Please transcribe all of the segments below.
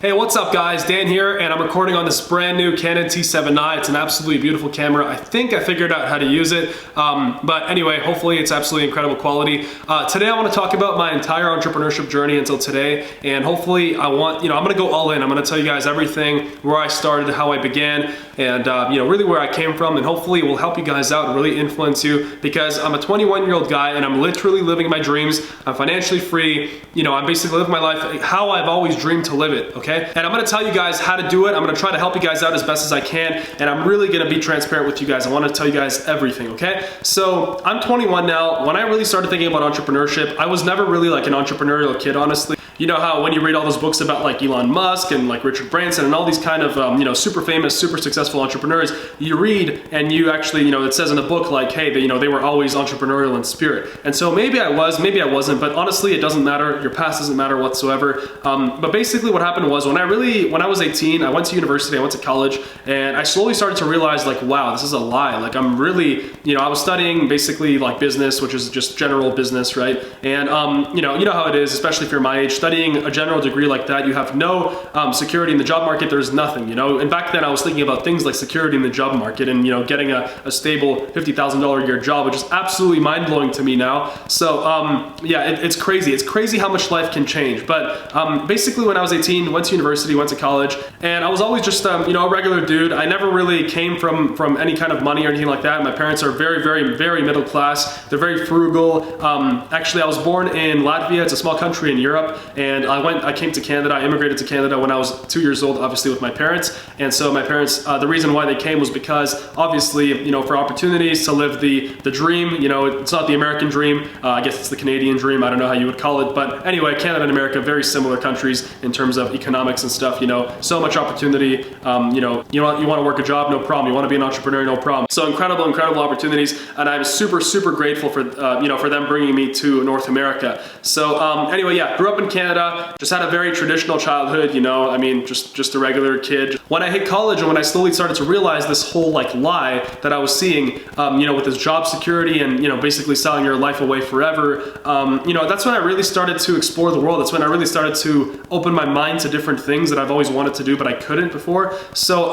Hey, what's up guys? Dan here, and I'm recording on this brand new Canon T7i. It's an absolutely beautiful camera. I think I figured out how to use it, but anyway, hopefully it's absolutely incredible quality. Today I want to talk about my entire entrepreneurship journey until today, and hopefully I'm gonna go all in. I'm gonna tell you guys everything, where I started, how I began, and really where I came from, and hopefully it will help you guys out and really influence you, because I'm a 21-year-old guy and I'm literally living my dreams. I'm financially free. I'm basically living my life how I've always dreamed to live it, okay? And I'm gonna tell you guys how to do it. I'm gonna try to help you guys out as best as I can, and I'm really gonna be transparent with you guys. I wanna tell you guys everything, okay? So I'm 21 now. When I really started thinking about entrepreneurship, I was never really like an entrepreneurial kid, honestly. You know how when you read all those books about like Elon Musk and like Richard Branson and all these kind of super famous, super successful entrepreneurs, you read and you actually, it says in the book like, hey, they were always entrepreneurial in spirit. And so maybe I was, maybe I wasn't, but honestly it doesn't matter. Your past doesn't matter whatsoever. But basically what happened was when I was 18, I went to university, I went to college, and I slowly started to realize like, wow, this is a lie. Like I'm really, I was studying basically like business, which is just general business, right? And you know how it is, especially if you're my age, studying a general degree like that, you have no security in the job market. There's nothing, And back then I was thinking about things like security in the job market and, getting a stable $50,000 a year job, which is absolutely mind-blowing to me now. So yeah, it's crazy. It's crazy how much life can change. But basically when I was 18, went to university, went to college, and I was always just, a regular dude. I never really came from any kind of money or anything like that. My parents are very, very, very middle class. They're very frugal. Actually, I was born in Latvia. It's a small country in Europe. And I came to Canada, I immigrated to Canada when I was 2 years old, obviously with my parents. And so my parents, the reason why they came was because obviously, for opportunities to live the dream, it's not the American dream, I guess it's the Canadian dream, I don't know how you would call it. But anyway, Canada and America, very similar countries in terms of economics and stuff, so much opportunity. You want to work a job, no problem. You want to be an entrepreneur, no problem. So incredible, incredible opportunities. And I'm super, super grateful for, for them bringing me to North America. So anyway, yeah, grew up in Canada, just had a very traditional childhood, just a regular kid. When I hit college and when I slowly started to realize this whole like lie that I was seeing, with this job security and, basically selling your life away forever, that's when I really started to explore the world. That's when I really started to open my mind to different things that I've always wanted to do, but I couldn't before. So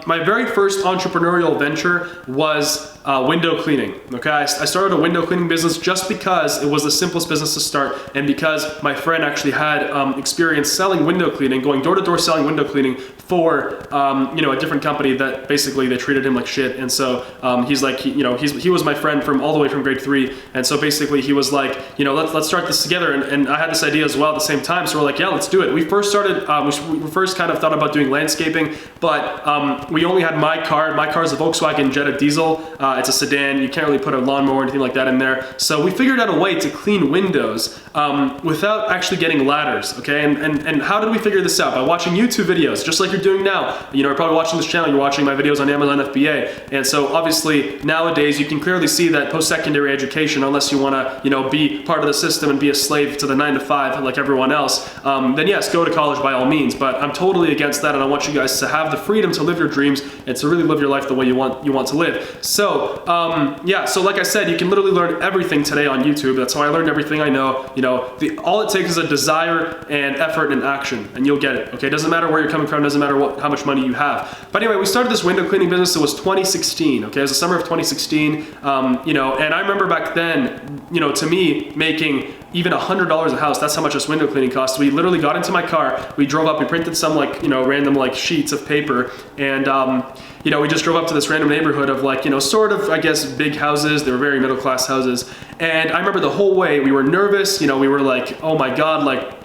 my very first entrepreneurial venture was window cleaning, okay? I started a window cleaning business just because it was the simplest business to start, and because my friend actually had experience selling window cleaning, going door to door selling window cleaning for a different company that basically they treated him like shit. And so he's like, he was my friend from all the way from grade 3, and so basically he was like, let's start this together, and I had this idea as well at the same time. So we're like, yeah, let's do it. We first started, we first kind of thought about doing landscaping, but we only had my car. My car is a Volkswagen Jetta diesel. It's a sedan. You can't really put a lawnmower or anything like that in there. So we figured out a way to clean windows without actually getting ladders, okay? And how did we figure this out? By watching YouTube videos, just like you're doing now. You're probably watching this channel, you're watching my videos on Amazon FBA. And so obviously nowadays you can clearly see that post-secondary education, unless you wanna, be part of the system and be a slave to the 9 to 5 like everyone else, then yes, go to college by all means. But I'm totally against that, and I want you guys to have the freedom to live your dreams and to really live your life the way you want to live. So yeah, so like I said, you can literally learn everything today on YouTube. That's how I learned everything I know. All it takes is a desire and effort and action, and you'll get it, okay? It doesn't matter where you're coming from, doesn't matter how much money you have. But anyway, we started this window cleaning business. It was 2016, okay? It was the summer of 2016, and I remember back then, to me, making even $100 a house, that's how much this window cleaning cost. We literally got into my car, we drove up, we printed some like, random like sheets of paper, and we just drove up to this random neighborhood of like, sort of, I guess, big houses. They were very middle class houses. And I remember the whole way we were nervous, we were like, oh my God, like,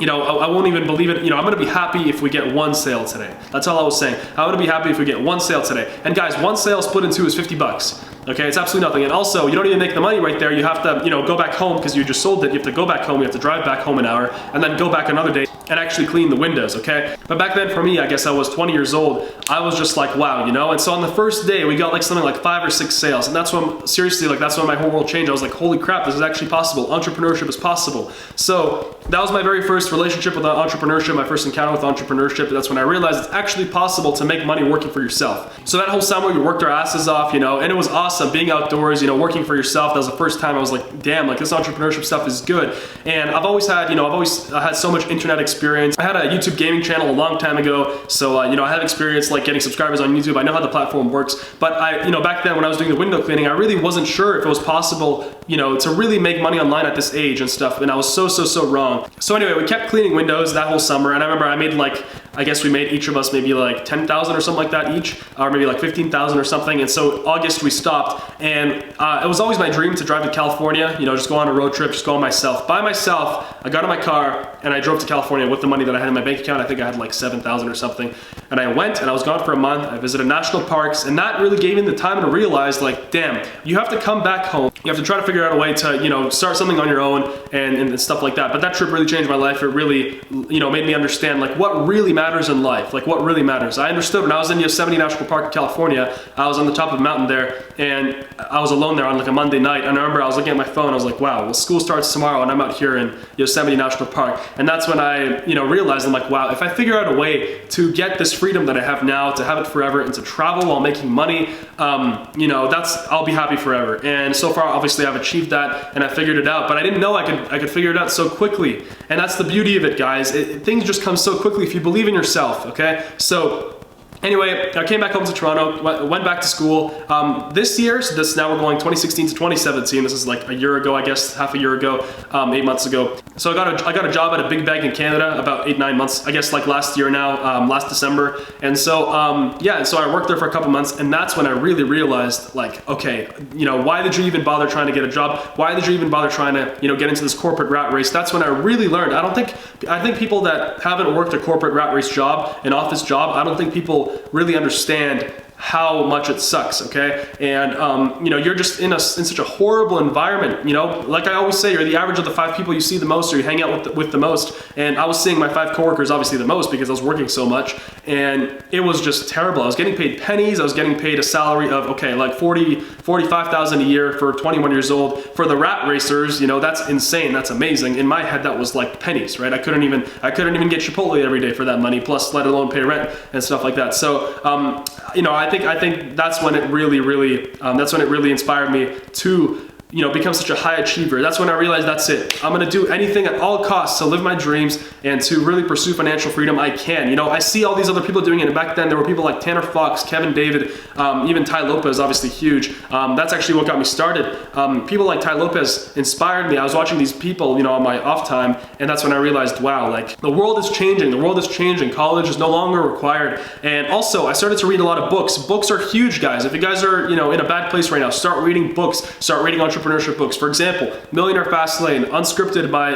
I won't even believe it. I'm gonna be happy if we get one sale today. That's all I was saying. I'm gonna be happy if we get one sale today. And guys, one sale split in two is 50 bucks. Okay, it's absolutely nothing. And also, you don't even make the money right there. You have to, go back home because you just sold it. You have to go back home. You have to drive back home an hour and then go back another day and actually clean the windows, okay? But back then for me, I guess I was 20 years old. I was just like, wow, And so on the first day, we got like something like 5 or 6 sales. And that's when, seriously, like that's when my whole world changed. I was like, holy crap, this is actually possible. Entrepreneurship is possible. So that was my very first relationship with entrepreneurship, my first encounter with entrepreneurship. That's when I realized it's actually possible to make money working for yourself. So that whole summer, we worked our asses off, and it was awesome. awesome. Being outdoors, you know, working for yourself. That was the first time I was like, damn, like this entrepreneurship stuff is good. And I've always had, you know, had so much internet experience. I had a YouTube gaming channel a long time ago. So, you know, I have experience like getting subscribers on YouTube. I know how the platform works. But you know, back then when I was doing the window cleaning, I really wasn't sure if it was possible, you know, to really make money online at this age and stuff. And I was so wrong. So anyway, we kept cleaning windows that whole summer. And I remember I made like, I guess we made each of us maybe like 10,000 or something like that each, or maybe like 15,000 or something. And so August we stopped, and it was always my dream to drive to California, you know, just go on a road trip, just go by myself. I got in my car and I drove to California with the money that I had in my bank account. I think I had like 7,000 or something. And I went and I was gone for a month. I visited national parks, and that really gave me the time to realize like, damn, you have to come back home. You have to try to figure out a way to, you know, start something on your own and stuff like that. But that trip really changed my life. It really, you know, made me understand like what really matters in life, like what really matters. I understood when I was in Yosemite National Park in California. I was on the top of a mountain there, and I was alone there on like a Monday night. And I remember I was looking at my phone. I was like, wow, well, school starts tomorrow and I'm out here in Yosemite National Park. And that's when I, you know, realized I'm like, wow, if I figure out a way to get this freedom that I have now, to have it forever, and to travel while making money, you know, I'll be happy forever. And so far, obviously, I've achieved that and I figured it out. But I didn't know I could figure it out so quickly. And that's the beauty of it, guys. Things just come so quickly if you believe in yourself. Okay, so anyway, I came back home to Toronto, went back to school. This year, so now we're going 2016 to 2017. This is like a year ago, I guess, half a year ago, 8 months ago. So I got a job at a big bank in Canada about 8-9 months, I guess, like last year now, last December. And so, yeah, and so I worked there for a couple months, and that's when I really realized, like, okay, you know, why did you even bother trying to get a job? Why did you even bother trying to, you know, get into this corporate rat race? That's when I really learned. I think people that haven't worked a corporate rat race job, an office job, I don't think people really understand how much it sucks, okay? And you know, you're just in such a horrible environment, you know? Like I always say, you're the average of the 5 people you see the most or you hang out with the most. And I was seeing my 5 coworkers obviously the most because I was working so much, and it was just terrible. I was getting paid pennies. I was getting paid a salary of, okay, like 45,000 a year for 21 years old. For the rat racers, you know, that's insane. That's amazing. In my head, that was like pennies, right? I couldn't even get Chipotle every day for that money, plus let alone pay rent and stuff like that. So, you know, I think that's when it really inspired me to, you know, become such a high achiever. That's when I realized that's it. I'm gonna do anything at all costs to live my dreams and to really pursue financial freedom I can. You know, I see all these other people doing it, and back then there were people like Tanner Fox, Kevin David, even Tai Lopez, obviously huge. That's actually what got me started. People like Tai Lopez inspired me. I was watching these people, you know, on my off time, and that's when I realized, wow, like the world is changing. The world is changing. College is no longer required. And also, I started to read a lot of books. Books are huge, guys. If you guys are, you know, in a bad place right now, start reading books. Start reading entrepreneurship books. For example, Millionaire Fastlane, unscripted by,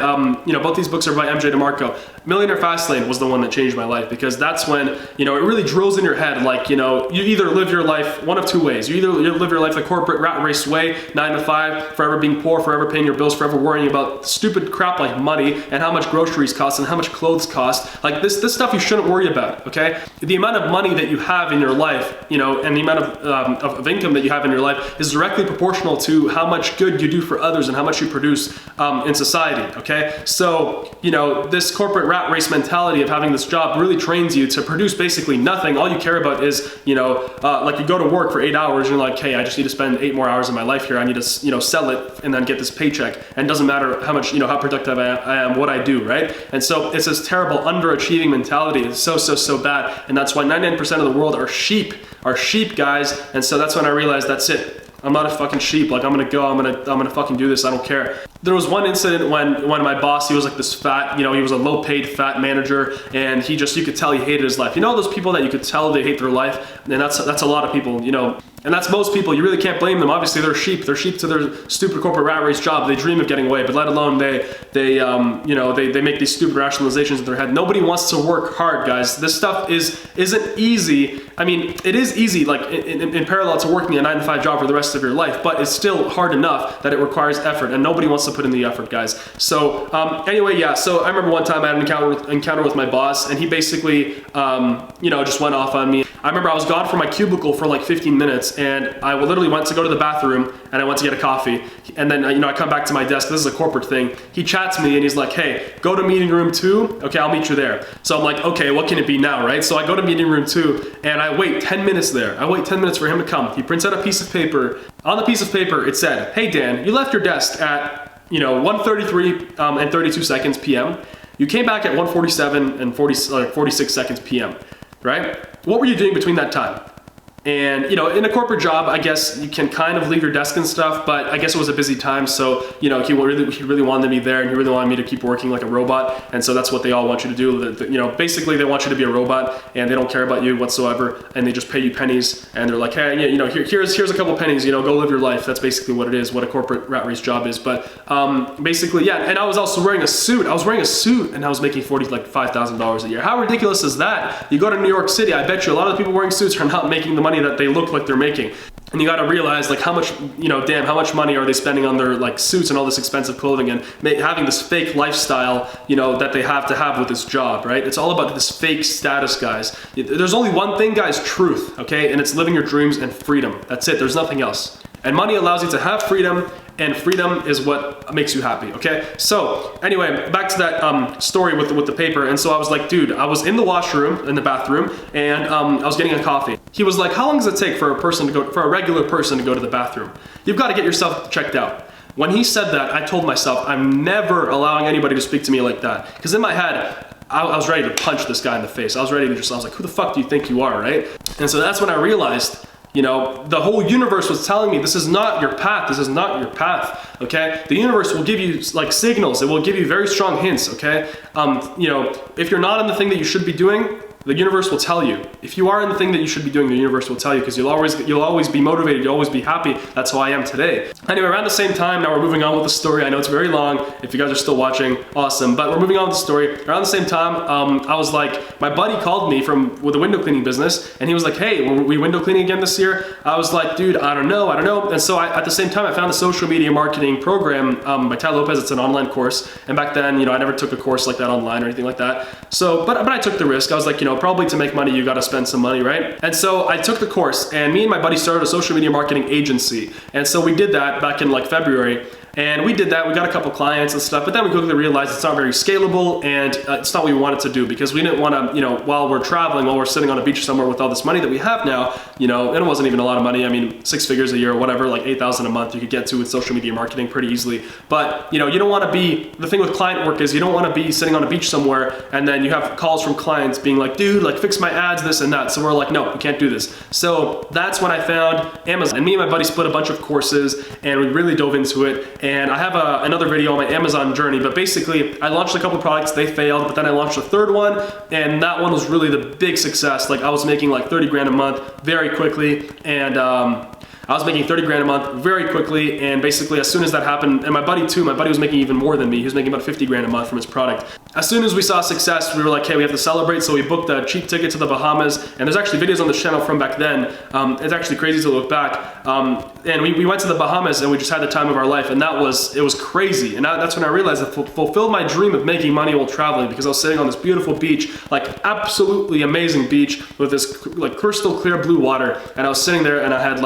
you know, both these books are by MJ DeMarco. Millionaire Fastlane was the one that changed my life, because that's when, you know, it really drills in your head, like, you know, you either live your life one of two ways. You either live your life the corporate rat race way, 9 to 5, forever being poor, forever paying your bills, forever worrying about stupid crap like money and how much groceries cost and how much clothes cost. Like this stuff you shouldn't worry about, okay? The amount of money that you have in your life, you know, and the amount of income that you have in your life is directly proportional to how much good you do for others and how much you produce in society, okay? So, you know, this corporate rat race mentality of having this job really trains you to produce basically nothing. All you care about is, you know, like you go to work for 8 hours and you're like, hey, I just need to spend 8 more hours of my life here. I need to, you know, sell it and then get this paycheck. And it doesn't matter how much, you know, how productive I am, what I do, right? And so it's this terrible underachieving mentality. It's so bad. And that's why 99% of the world are sheep, guys. And so that's when I realized that's it. I'm not a fucking sheep. Like I'm gonna fucking do this. I don't care. There was one incident when my boss, he was like this fat, you know, he was a low paid fat manager, and he just, you could tell he hated his life. You know those people that you could tell they hate their life? And that's a lot of people, you know. And that's most people. You really can't blame them. Obviously, they're sheep. They're sheep to their stupid corporate rat race job. They dream of getting away, but let alone they make these stupid rationalizations in their head. Nobody wants to work hard, guys. This stuff isn't easy. I mean, it is easy, like in parallel to working a 9 to 5 job for the rest of your life, but it's still hard enough that it requires effort, and nobody wants to put in the effort, guys. So anyway, yeah. So I remember one time I had an encounter with my boss, and he basically, you know, just went off on me. I remember I was gone from my cubicle for like 15 minutes. minutes, and I literally went to go to the bathroom, and I went to get a coffee, and then I come back to my desk. This is a corporate thing. He chats me, and he's like, hey, go to meeting room 2. Okay, I'll meet you there. So I'm like, okay, what can it be now, right? So I go to meeting room 2, and I wait 10 minutes there. I wait 10 minutes for him to come. He prints out a piece of paper. On the piece of paper, it said, hey Dan, you left your desk at 1:33 and 32 seconds p.m. You came back at 1:47 and 46 seconds p.m., right? What were you doing between that time? And in a corporate job, I guess you can kind of leave your desk and stuff, but I guess it was a busy time, so he really wanted me there, and he really wanted me to keep working like a robot, and so that's what they all want you to do. Basically they want you to be a robot, and they don't care about you whatsoever, and they just pay you pennies, and they're like, hey, here's a couple pennies, go live your life. That's basically what it is, what a corporate rat race job is. But basically, yeah. And I was also wearing a suit. And I was making $45,000 a year. How ridiculous is that? You go to New York City, I bet you a lot of the people wearing suits are not making the money that they look like they're making. And you got to realize how much, how much money are they spending on their suits and all this expensive clothing, and having this fake lifestyle, that they have to have with this job, right? It's all about this fake status, guys. There's only one thing, guys, truth, okay? And it's living your dreams and freedom. That's it. There's nothing else. And money allows you to have freedom, and freedom is what makes you happy, okay? So anyway, back to that story with the paper. And so I was like, dude, I was in the washroom, in the bathroom, and I was getting a coffee. He was like, how long does it take for a regular person to go to the bathroom? You've got to get yourself checked out. When he said that, I told myself, I'm never allowing anybody to speak to me like that. Because in my head, I was ready to punch this guy in the face. I was like, who the fuck do you think you are, right? And so that's when I realized, the whole universe was telling me, this is not your path. This is not your path, okay? The universe will give you signals. It will give you very strong hints, okay? If you're not in the thing that you should be doing, the universe will tell you. If you are in the thing that you should be doing, the universe will tell you, because you'll always be motivated, you'll always be happy. That's how I am today. Anyway, around the same time, now we're moving on with the story. I know it's very long. If you guys are still watching, awesome. But we're moving on with the story. Around the same time, I was like, my buddy called me with a window cleaning business, and he was like, hey, were we window cleaning again this year? I was like, dude, I don't know. And so at the same time, I found the social media marketing program by Ty Lopez. It's an online course. And back then, I never took a course like that online or anything like that. So, but I took the risk. I was like, probably to make money, you got to spend some money, right? And so I took the course, and me and my buddy started a social media marketing agency. And so we did that back in February. And we did that, we got a couple clients and stuff, but then we quickly realized it's not very scalable, and it's not what we wanted to do, because we didn't want to, while we're traveling, while we're sitting on a beach somewhere with all this money that we have now, and it wasn't even a lot of money. I mean, 6 figures a year or whatever, like $8,000 a month you could get to with social media marketing pretty easily. But, you don't want to be, the thing with client work is you don't want to be sitting on a beach somewhere and then you have calls from clients being like, dude, fix my ads, this and that. So we're like, no, we can't do this. So that's when I found Amazon. And me and my buddy split a bunch of courses, and we really dove into it. And I have another video on my Amazon journey, but basically I launched a couple products, they failed, but then I launched a third one, and that one was really the big success. I was making 30 grand a month very quickly, and I was making 30 grand a month very quickly, and basically as soon as that happened, and my buddy was making even more than me. He was making about 50 grand a month from his product. As soon as we saw success, we were like, hey, we have to celebrate, so we booked a cheap ticket to the Bahamas, and there's actually videos on this channel from back then. It's actually crazy to look back. And we went to the Bahamas, and we just had the time of our life, and it was crazy. And that's when I realized I fulfilled my dream of making money while traveling, because I was sitting on this beautiful beach, absolutely amazing beach with this crystal clear blue water, and I was sitting there, and I had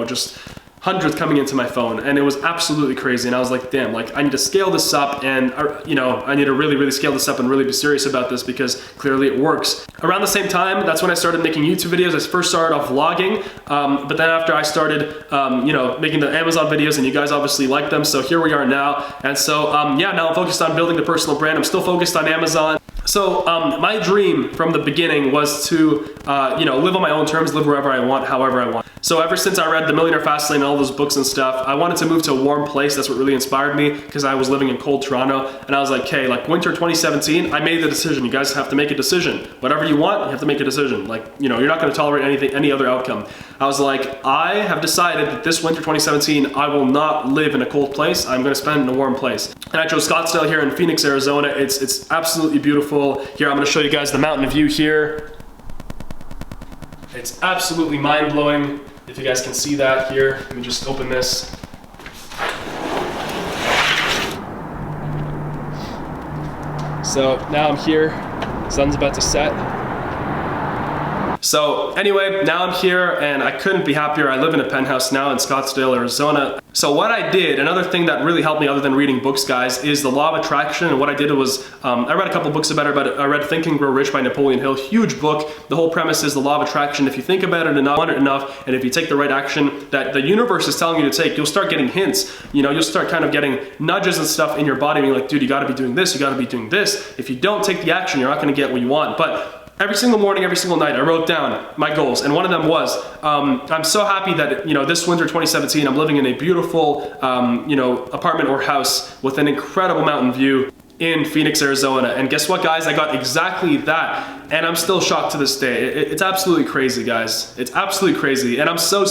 just hundreds coming into my phone, and it was absolutely crazy. And I was like, damn, I need to scale this up, and I need to really, really scale this up and really be serious about this, because clearly it works. Around the same time, that's when I started making YouTube videos. I first started off vlogging, but then after I started, making the Amazon videos, and you guys obviously like them, so here we are now. And so, yeah, now I'm focused on building the personal brand. I'm still focused on Amazon. So my dream from the beginning was to, live on my own terms, live wherever I want, however I want. So ever since I read The Millionaire Fastlane and all those books and stuff, I wanted to move to a warm place. That's what really inspired me, because I was living in cold Toronto, and I was like, okay, winter 2017, I made the decision. You guys have to make a decision. Whatever you want, you have to make a decision. You're not going to tolerate any other outcome. I was like, I have decided that this winter 2017, I will not live in a cold place. I'm going to spend it in a warm place. And I chose Scottsdale here in Phoenix, Arizona. It's absolutely beautiful. Here, I'm going to show you guys the mountain view here. It's absolutely mind-blowing. If you guys can see that here, let me just open this. So now I'm here, sun's about to set. So anyway, now I'm here and I couldn't be happier. I live in a penthouse now in Scottsdale, Arizona. So what I did, another thing that really helped me other than reading books, guys, is the law of attraction. And what I did was, I read a couple books about it, but I read Think and Grow Rich by Napoleon Hill, huge book. The whole premise is the law of attraction. If you think about it enough, want it enough, and if you take the right action that the universe is telling you to take, you'll start getting hints. You know, you'll start kind of getting nudges and stuff in your body, and you're like, dude, you gotta be doing this, you gotta be doing this. If you don't take the action, you're not gonna get what you want. But every single morning, every single night, I wrote down my goals, and one of them was, I'm so happy that, you know, this winter 2017, I'm living in a beautiful, you know, apartment or house with an incredible mountain view in Phoenix, Arizona. And guess what, guys? I got exactly that, and I'm still shocked to this day. It's absolutely crazy, guys. It's absolutely crazy, and I'm so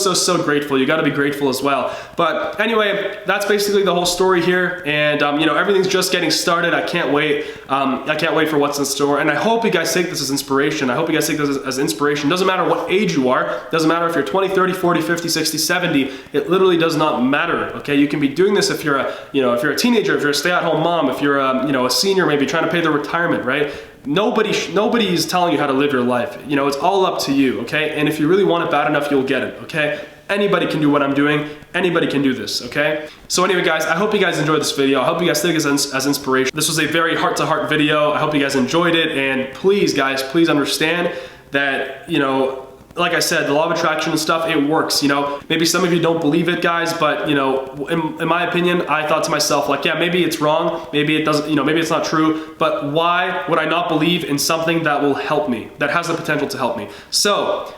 grateful. You gotta be grateful as well. But anyway, that's basically the whole story here, and you know, everything's just getting started. I can't wait. I can't wait for what's in store, and I hope you guys take this as inspiration. I hope you guys take this as inspiration. Doesn't matter what age you are. Doesn't matter if you're 20, 30, 40, 50, 60, 70. It literally does not matter, okay? You can be doing this if you're a, you know, if you're a teenager, if you're a stay-at-home mom, if you're a, you know, a senior maybe trying to pay their retirement, right? Nobody is telling you how to live your life. You know, it's all up to you, okay? And if you really want it bad enough, you'll get it, okay? Anybody can do what I'm doing. Anybody can do this, okay? So anyway, guys, I hope you guys enjoyed this video. I hope you guys take this as inspiration. This was a very heart-to-heart video. I hope you guys enjoyed it. And please, guys, please understand that, you know, like I said, the law of attraction and stuff, it works, you know. Maybe some of you don't believe it, guys, but, you know, in my opinion, I thought to myself, like, yeah, maybe it's wrong, maybe it doesn't, you know, maybe it's not true, but why would I not believe in something that will help me, that has the potential to help me? So,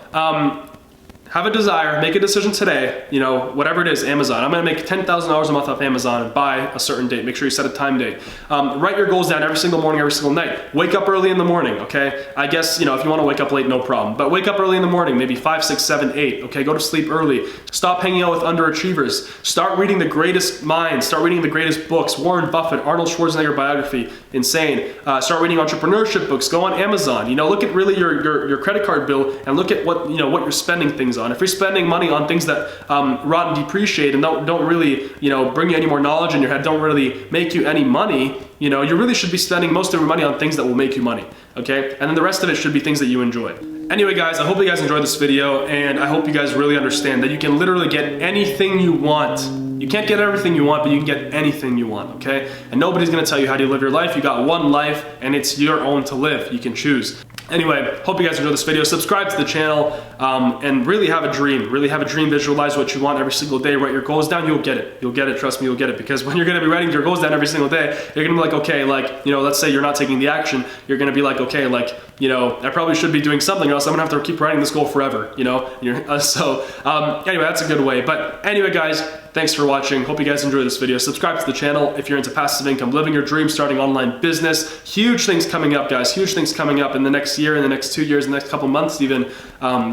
have a desire, make a decision today, you know, whatever it is, Amazon. I'm gonna make $10,000 a month off Amazon and buy a certain date. Make sure you set a time date. Write your goals down every single morning, every single night. Wake up early in the morning, okay? I guess, you know, if you wanna wake up late, no problem. But wake up early in the morning, maybe 5, 6, 7, 8, okay? Go to sleep early. Stop hanging out with underachievers. Start reading the greatest minds. Start reading the greatest books. Warren Buffett, Arnold Schwarzenegger biography, insane. Start reading entrepreneurship books. Go on Amazon. You know, look at really your credit card bill and look at what, you know, what you're spending things on. If you're spending money on things that rot and depreciate and don't really, you know, bring you any more knowledge in your head, don't really make you any money, you know, you really should be spending most of your money on things that will make you money, okay? And then the rest of it should be things that you enjoy. Anyway, guys, I hope you guys enjoyed this video, and I hope you guys really understand that you can literally get anything you want. You can't get everything you want, but you can get anything you want, okay? And nobody's gonna tell you how to live your life. You got one life, and it's your own to live. You can choose. Anyway, hope you guys enjoyed this video. Subscribe to the channel, and really have a dream. Really have a dream, visualize what you want every single day, write your goals down, you'll get it. You'll get it, trust me, you'll get it. Because when you're gonna be writing your goals down every single day, you're gonna be like, okay, like, you know, let's say you're not taking the action, you're gonna be like, okay, like, you know, I probably should be doing something else. I'm gonna have to keep writing this goal forever, you know? Anyway, that's a good way. But anyway, guys, thanks for watching. Hope you guys enjoyed this video. Subscribe to the channel if you're into passive income, living your dream, starting online business. Huge things coming up, guys. Huge things coming up in the next year, in the next 2 years, in the next couple months even.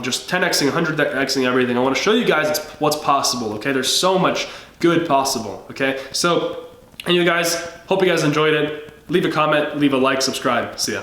Just 10xing, 100xing everything. I want to show you guys what's possible, okay? There's so much good possible, okay? So, anyway, guys, hope you guys enjoyed it. Leave a comment, leave a like, subscribe. See ya.